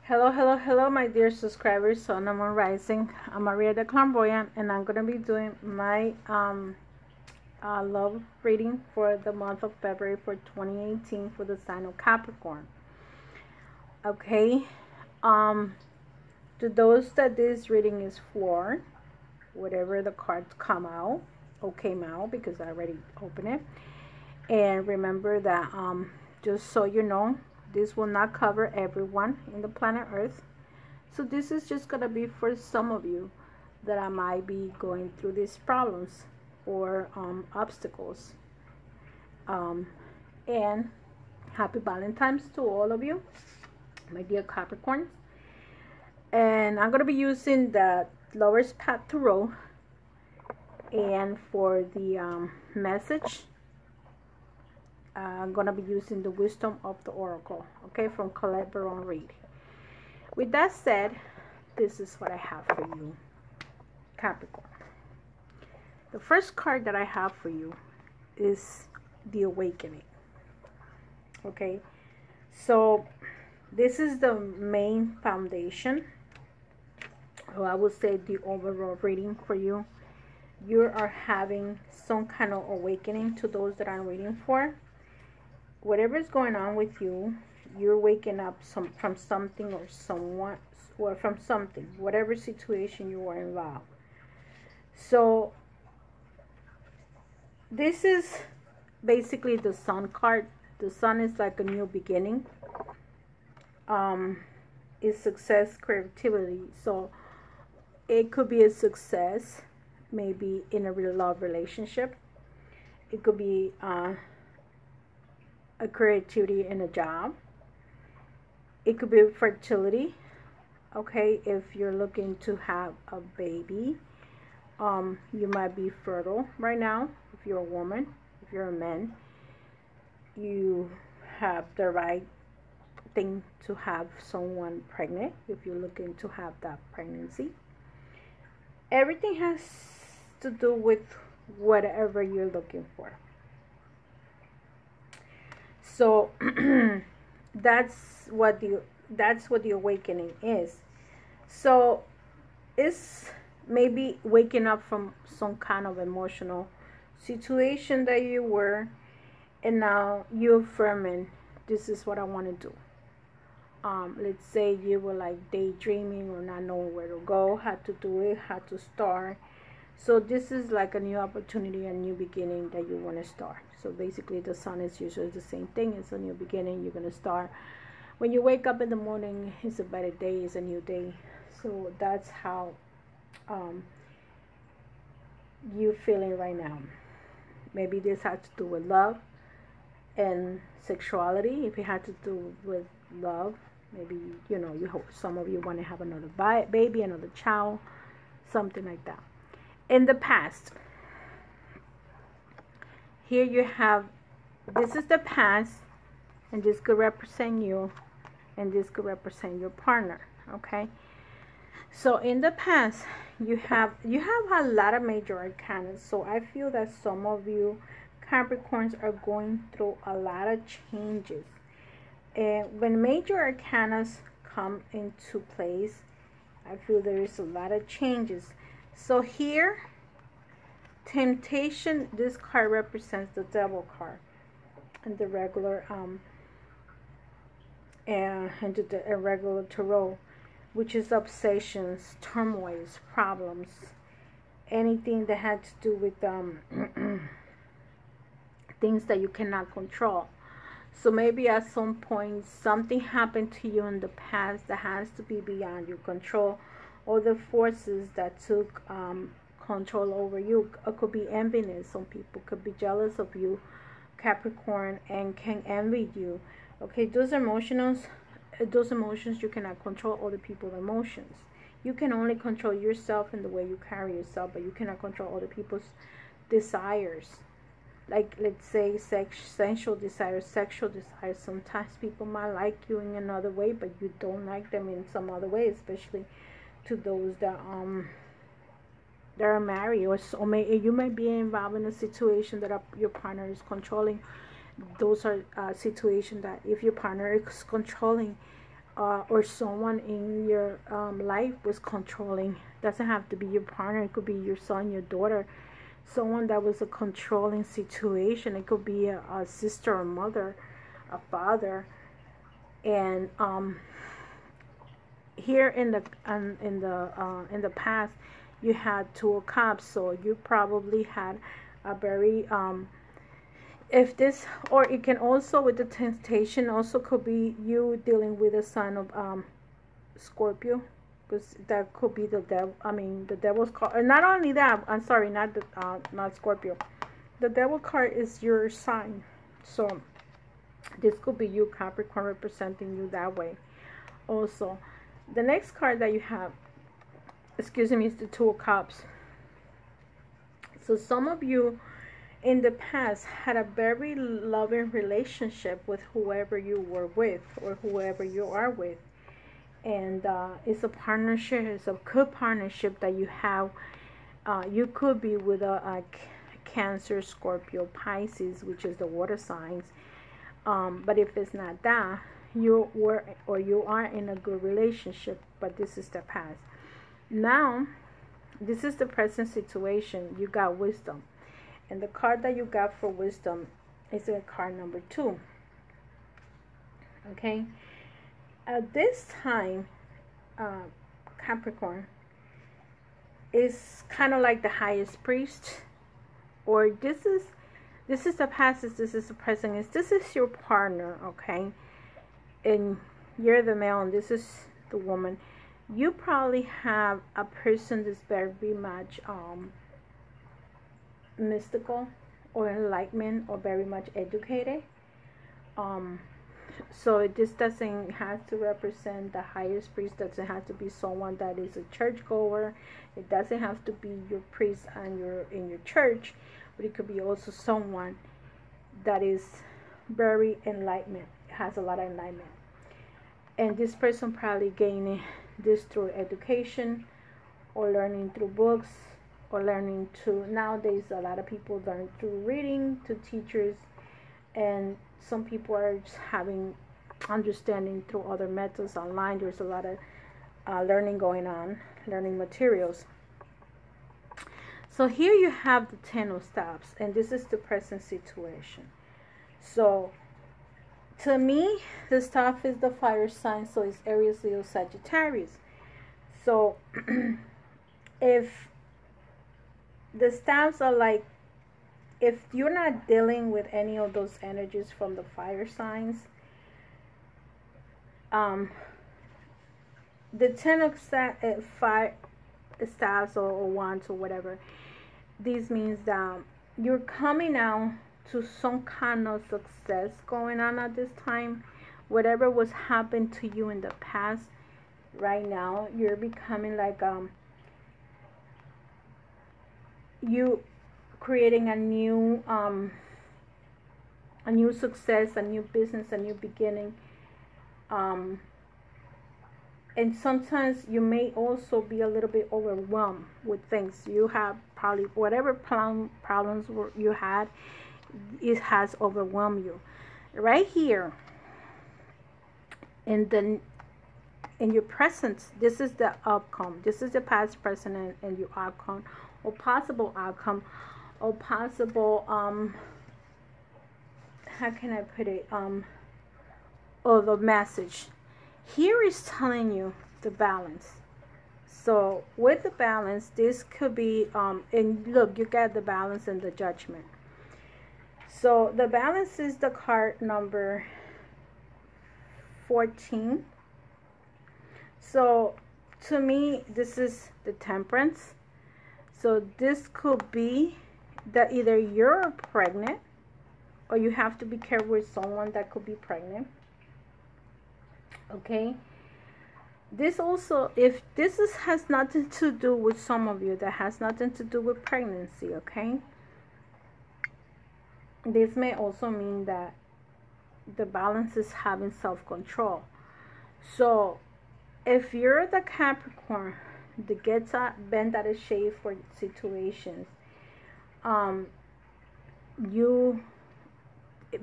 Hello, hello, hello, my dear subscribers. Sun and Moon Rising. I'm Maria the Clairvoyant, and I'm gonna be doing my love reading for the month of February for 2018 for the sign of Capricorn. Okay. To those that this reading is for, whatever the cards come out or came out, because I already opened it. And remember that just so you know, this will not cover everyone in the planet Earth. So this is just going to be for some of you that I might be going through these problems or obstacles. And happy Valentine's to all of you, my dear Capricorns. And I'm going to be using the Lover's Path Tarot. And for the message, I'm going to be using the Wisdom of the Oracle, okay, from Clairvoyant. With that said, this is what I have for you, Capricorn. The first card that I have for you is the Awakening, okay? So this is the main foundation, or I would say the overall reading for you. You are having some kind of awakening to those that I'm reading for. Whatever is going on with you, you're waking up from something or someone, or from something, whatever situation you are involved. So this is basically the Sun card. The Sun is like a new beginning. It's success, creativity. So it could be a success, maybe in a real love relationship. It could be a creativity in a job. It could be fertility, okay? If you're looking to have a baby, you might be fertile right now. If you're a woman, if you're a man, you have the right thing to have someone pregnant if you're looking to have that pregnancy. Everything has to do with whatever you're looking for. So that's what the awakening is. So it's maybe waking up from some kind of emotional situation that you were, and now you're affirming, this is what I want to do. Let's say you were like daydreaming or not knowing where to go, how to do it, how to start. So this is like a new opportunity, a new beginning that you want to start. So basically the Sun is usually the same thing. It's a new beginning. You're going to start. When you wake up in the morning, it's a better day. It's a new day. So that's how you're feeling right now. Maybe this has to do with love and sexuality. If it had to do with love, maybe, you know, you hope some of you want to have another baby, another child, something like that. In the past, here you have, this is the past, and this could represent you, and this could represent your partner, okay? So in the past, you have a lot of major arcana. So I feel that some of you Capricorns are going through a lot of changes. And when major arcanas come into place, I feel there is a lot of changes. So here, temptation, this card represents the Devil card, and the regular and the irregular tarot, which is obsessions, turmoils, problems, anything that had to do with things that you cannot control. So maybe at some point something happened to you in the past that has to be beyond your control, or the forces that took control over you. It could be enviness. Some people could be jealous of you, Capricorn, and can envy you. Okay, those emotions you cannot control other people's emotions. You can only control yourself and the way you carry yourself, but you cannot control other people's desires. Like, let's say sensual desires, sexual desires. Sometimes people might like you in another way, but you don't like them in some other way, especially to those that are married, or you may be involved in a situation that your partner is controlling. Those are situations that if your partner is controlling, or someone in your life was controlling. Doesn't have to be your partner. It could be your son, your daughter, someone that was a controlling situation. It could be a sister, a mother, a father. And here in the past, you had Two of Cups, so you probably had a very if this, or it can also, with the temptation, also could be you dealing with a sign of Scorpio, because that could be the devil. I mean, the devil's card. And not only that, I'm sorry, not Scorpio. The devil card is your sign, so this could be you, Capricorn, representing you that way. Also, the next card that you have, excuse me, is the Two of Cups. So some of you in the past had a very loving relationship with whoever you were with or whoever you are with, and it's a partnership. It's a good partnership that you have. You could be with a Cancer, Scorpio, Pisces, which is the water signs, but if it's not that, you were or you are in a good relationship, but this is the past. Now this is the present situation. You got wisdom. And the card that you got for wisdom is a card number 2. Okay. At this time, Capricorn is kind of like the highest priest, or this is the past, this is the present, this is your partner, okay? And you're the male, and this is the woman. You probably have a person that's very much mystical or enlightenment or very much educated. So this doesn't have to represent the highest priest. Doesn't have to be someone that is a churchgoer. It doesn't have to be your priest and in your church, but it could be also someone that is very enlightenment, has a lot of enlightenment. And this person probably gaining this through education or learning through books, or learning to, nowadays a lot of people learn through reading, to teachers, and some people are just having understanding through other methods online. There's a lot of learning going on, learning materials. So here you have the 10 of Staves, and this is the present situation. So to me, the Staff is the fire sign, so it's Aries, Leo, Sagittarius. So if the Staves are like, if you're not dealing with any of those energies from the fire signs, the 10 of Staves or wands or whatever, this means that you're coming out to some kind of success going on at this time. Whatever was happened to you in the past, right now you're becoming like you creating a new success, a new business, a new beginning. And sometimes you may also be a little bit overwhelmed with things. You have probably whatever problems you had, it has overwhelmed you. Right here in your present, this is the outcome. This is the past, present, and your outcome, or possible outcome, or possible how can I put it, or the message here is telling you the balance. So with the balance, this could be and look, you got the balance and the judgment. So the balance is the card number 14. So to me, this is the Temperance. So this could be that either you're pregnant, or you have to be careful with someone that could be pregnant. Okay. This also, if this has nothing to do with some of you, that has nothing to do with pregnancy, okay? This may also mean that the balance is having self-control. So if you're the Capricorn that gets bent out of shape for situations,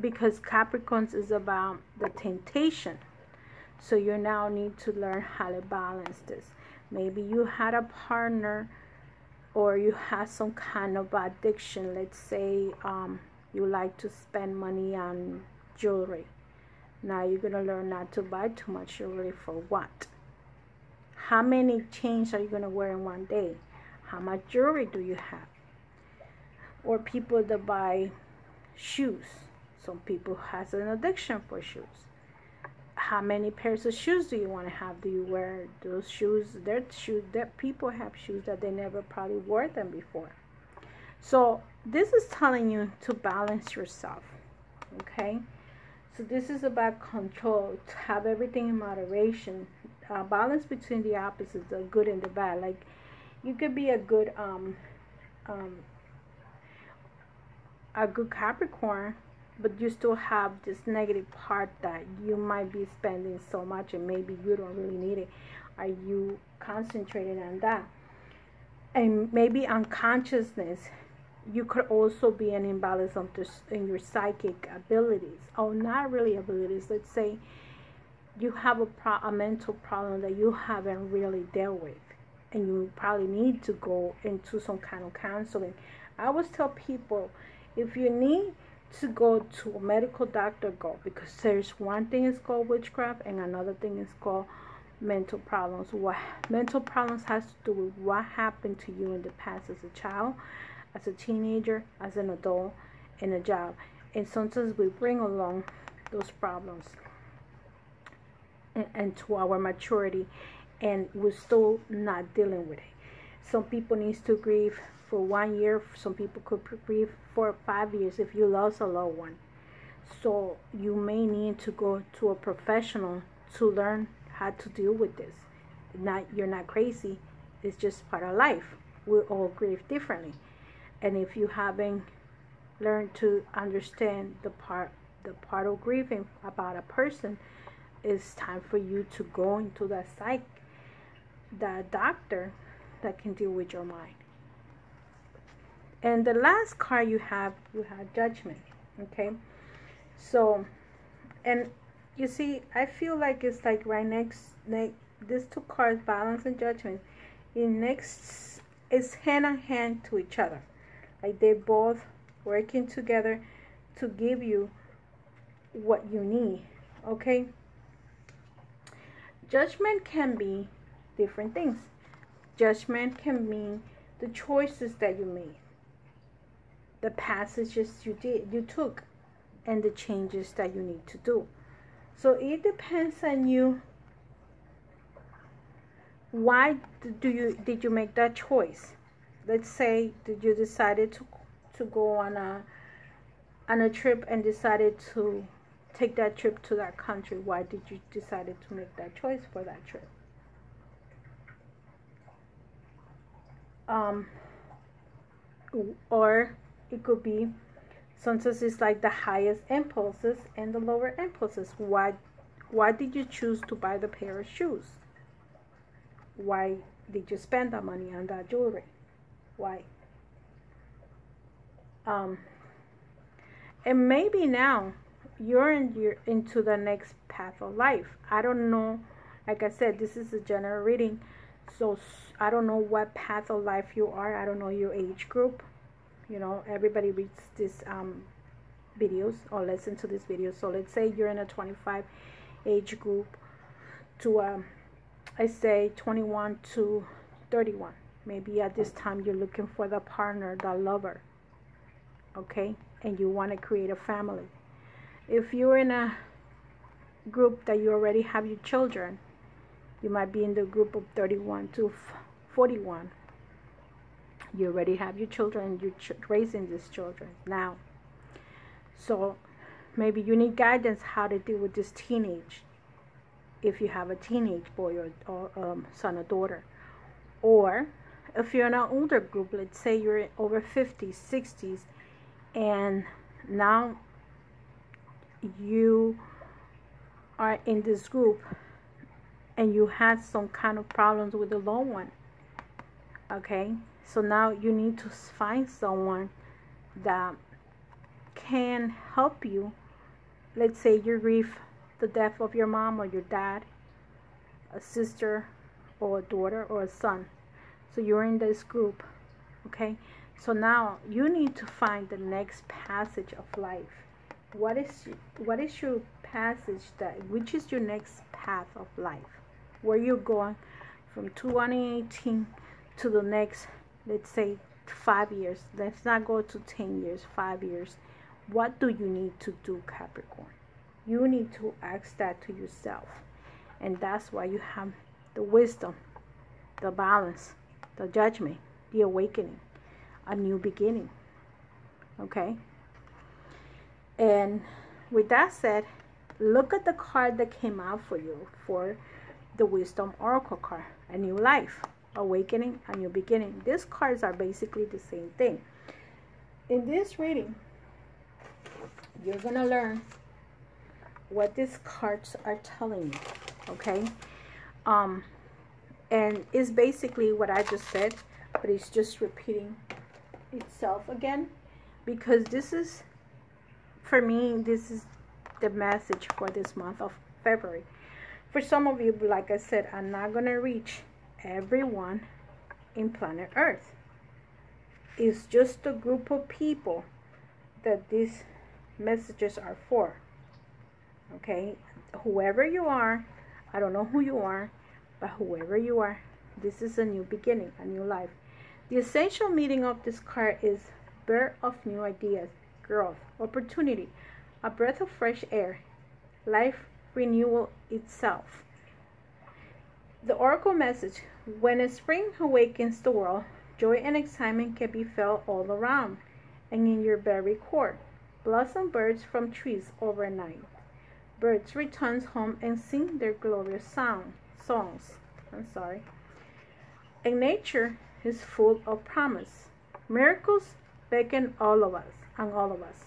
because Capricorns is about the temptation. So you now need to learn how to balance this. Maybe you had a partner, or you have some kind of addiction. Let's say you like to spend money on jewelry. Now you're going to learn not to buy too much jewelry. For what? How many chains are you going to wear in one day? How much jewelry do you have? Or people that buy shoes. Some people has an addiction for shoes. How many pairs of shoes do you want to have? Do you wear those shoes? That people have shoes that they never probably wore them before. So this is telling you to balance yourself. Okay? So this is about control, to have everything in moderation. Balance between the opposites, the good and the bad. Like, you could be a good Capricorn, but you still have this negative part that you might be spending so much and maybe you don't really need it. Are you concentrating on that? And maybe unconsciousness, you could also be an imbalance of this in your psychic abilities. Oh, not really abilities. Let's say you have a mental problem that you haven't really dealt with, and you probably need to go into some kind of counseling. I always tell people, if you need to go to a medical doctor, go, because there's one thing is called witchcraft and another thing is called mental problems. What mental problems has to do with what happened to you in the past as a child, as a teenager, as an adult, in a job. And sometimes we bring along those problems and to our maturity, and we're still not dealing with it. Some people need to grieve for 1 year. Some people could grieve for 5 years if you lost a loved one. So you may need to go to a professional to learn how to deal with this. You're not crazy. It's just part of life. We all grieve differently. And if you haven't learned to understand the part of grieving about a person, it's time for you to go into that doctor that can deal with your mind. And the last card you have judgment. Okay, so, and you see, I feel like it's like right next these two cards, balance and judgment, is hand in hand to each other. Like they're both working together to give you what you need. Okay, judgment can be different things. Judgment can mean the choices that you made, the passages you took, and the changes that you need to do. So it depends on you. Why did you make that choice? Let's say that you decided to go on a trip and decided to take that trip to that country. Why did you decide to make that choice for that trip? Or it could be, sometimes it's like the highest impulses and the lower impulses. Why did you choose to buy the pair of shoes? Why did you spend that money on that jewelry? Why? And maybe now you're into the next path of life. I don't know. Like I said, this is a general reading, so I don't know what path of life you are. I don't know your age group. You know, everybody reads these videos or listen to this video. So let's say you're in a 25 age group to I say 21 to 31. Maybe at this time you're looking for the partner, the lover. Okay, and you want to create a family. If you're in a group that you already have your children, you might be in the group of 31 to 41. You already have your children, you're raising these children now. So maybe you need guidance how to deal with this teenage, if you have a teenage boy or son or daughter. Or if you're in an older group, let's say you're over 50s, 60s, and now you are in this group and you had some kind of problems with the loved one. Okay, so now you need to find someone that can help you. Let's say you grieve the death of your mom or your dad, a sister or a daughter or a son. So you're in this group, okay? So now you need to find the next passage of life. What is your passage, which is your next path of life? Where you're going from 2018 to the next, let's say 5 years. Let's not go to 10 years, 5 years. What do you need to do, Capricorn? You need to ask that to yourself. And that's why you have the wisdom, the balance, the judgment, the awakening, a new beginning. Okay? And with that said, look at the card that came out for you for the Wisdom Oracle card. A new life, awakening, a new beginning. These cards are basically the same thing. In this reading, you're going to learn what these cards are telling you. Okay? And it's basically what I just said, but it's just repeating itself again, because this is, for me, this is the message for this month of February. For some of you, like I said, I'm not going to reach everyone in planet Earth. It's just a group of people that these messages are for. Okay? Whoever you are, I don't know who you are, but whoever you are, this is a new beginning, a new life. The essential meaning of this card is birth of new ideas, growth, opportunity, a breath of fresh air, life renewal itself. The Oracle message: when a spring awakens the world, joy and excitement can be felt all around and in your very core. Blossom birds from trees overnight. Birds return home and sing their glorious songs. And nature is full of promise. Miracles beckon all of us.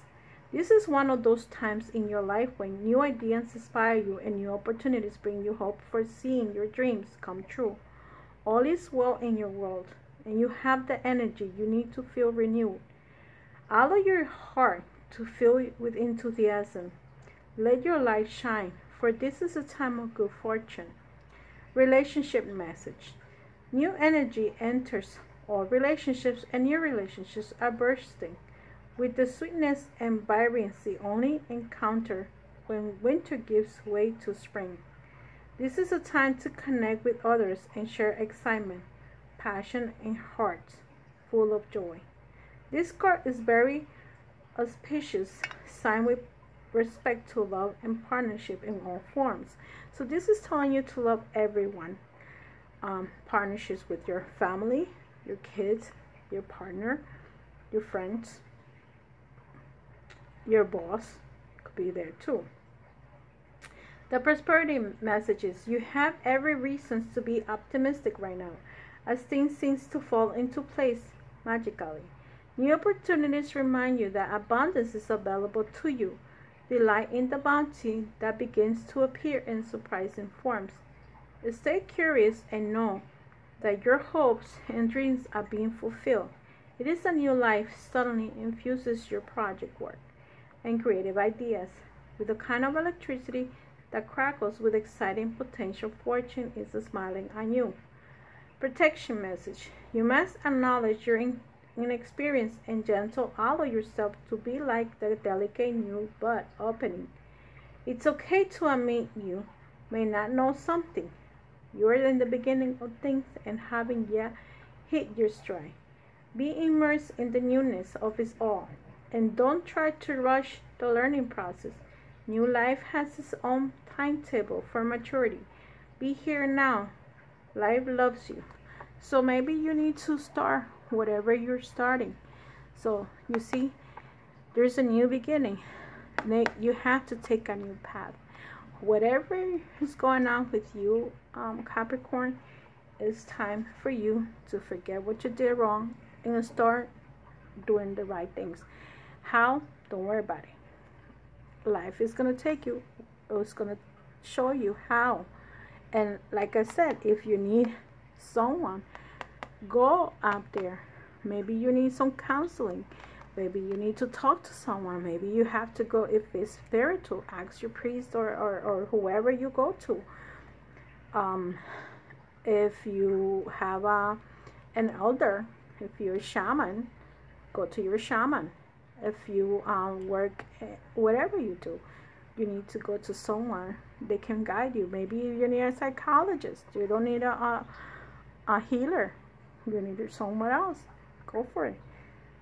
This is one of those times in your life when new ideas inspire you and new opportunities bring you hope for seeing your dreams come true. All is well in your world, and you have the energy you need to feel renewed. Allow your heart to fill with enthusiasm. Let your light shine, for this is a time of good fortune. Relationship message: new energy enters all relationships, and new relationships are bursting with the sweetness and vibrancy only encountered when winter gives way to spring. This is a time to connect with others and share excitement, passion, and hearts full of joy. This card is very auspicious, sign with respect to love and partnership in all forms. So this is telling you to love everyone. Partnerships with your family, your kids, your partner, your friends, your boss could be there too. The prosperity messages: you have every reason to be optimistic right now, as things seem to fall into place magically. New opportunities remind you that abundance is available to you. Delight in the bounty that begins to appear in surprising forms. Stay curious and know that your hopes and dreams are being fulfilled. It is a new life suddenly infuses your project work and creative ideas with the kind of electricity that crackles with exciting potential. Fortune is smiling on you. Protection message: you must acknowledge your inexperience and gentle allow yourself to be like the delicate new bud opening. It's okay to admit you may not know something. You are in the beginning of things and haven't yet hit your stride. Be immersed in the newness of it all, and don't try to rush the learning process. New life has its own timetable for maturity. Be here now. Life loves you. So maybe you need to start whatever you're starting. So you see, there's a new beginning. You have to take a new path. Whatever is going on with you, Capricorn, it's time for you to forget what you did wrong and start doing the right things. How? Don't worry about it. Life is going to take you. It's going to show you how. And like I said, if you need someone, go out there. Maybe you need some counseling. Maybe you need to talk to someone. Maybe you have to go, if it's spiritual, ask your priest or whoever you go to. If you have an elder, if you're a shaman, go to your shaman. If you work, whatever you do, you need to go to someone. They can guide you. Maybe you need a psychologist. You don't need a healer. You need someone else. Go for it,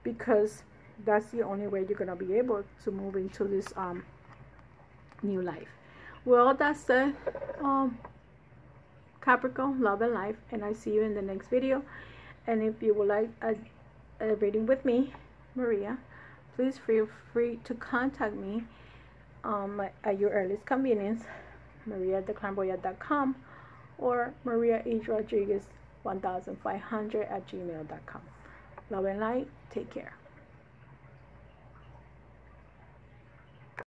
because that's the only way you're gonna be able to move into this new life. Well, that's it, Capricorn, love and life, and I see you in the next video. And if you would like a reading with me, Maria, please feel free to contact me at your earliest convenience, maria@clairvoyant.com or mariahodrodriguez1500 at gmail.com. Love and light. Take care.